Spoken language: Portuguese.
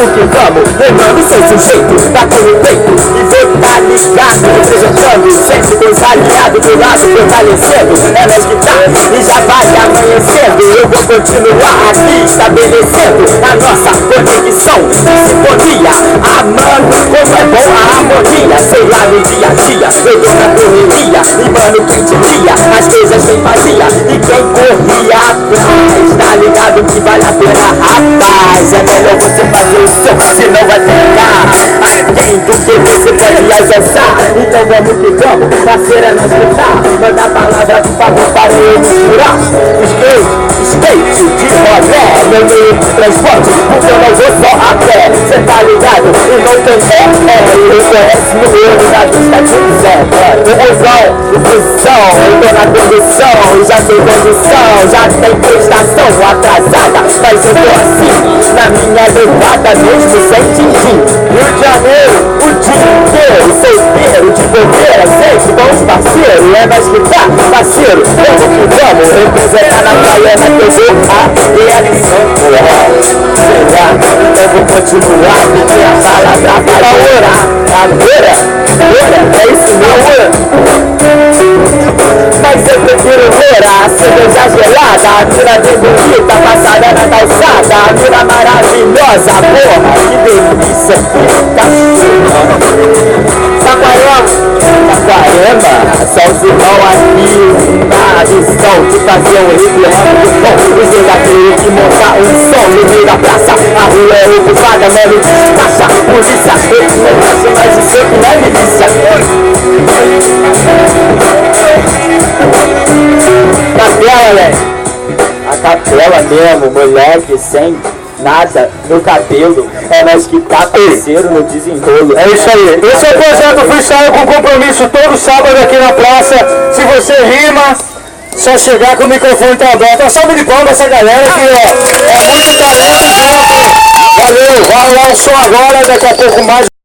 que vamos, lembrando seu sujeito, bate no peito e vou tá ligado, representando, sempre com os aliados do lado, fortalecendo, é nós que tá e já vai amanhecendo. Eu vou continuar aqui estabelecendo a nossa conexão, sintonia, amando como é bom a harmonia. Sei lá no dia a dia, eu tô na correria, e mano quem diria, as coisas quem fazia e quem corria atrás, tá ligado que vale a pena, rapaz. É melhor você fazer o seu, senão vai ficar aquém do que você pode acessar. Então vamos que vamos, parceira, nós que tá. Manda a palavra por favor para eu misturar. Skate de rolé, meu meio de transporte, porque eu não vou só a pé, cê tá ligado? E não tem fé, e reconhece no olho da vista de um Zé. O busão, eu tô na condução, já tem condição, já tem prestação atrasada, mas eu tô assim, na minha levada mesmo sem tingir. Rio de Janeiro, o dia inteiro, solteiro, de bobeira, sempre com os parceiros, é nós que tá, parceiro, vamos que vamos, representar na praia, na TV, a realização, será? Eu vou continuar, porque a palavra para orar, agora, é isso não, mas eu prefiro orar, a cerveja gelada, a mina bem bonita, passada na calçada, a mina maravilhosa, porra, que delícia, Saquarema, só os irmãos aqui na missão de fazer um referendo de bom. Os negadores de montar um som no meio da praça, a rua é ocupada, mano, despacha, polícia, mas o seu que não é milícia. Capela, velho, a capela mesmo, moleque, sem nada no cabelo, é nós que tá parceiro no desenrolo. É isso aí, esse é o projeto Freestyle com compromisso todo sábado aqui na praça. Se você rima, só chegar com o microfone tá aberto. Uma salva de palmas essa galera que ó, é muito talento junto. Valeu, vai lá o som agora, daqui a pouco mais.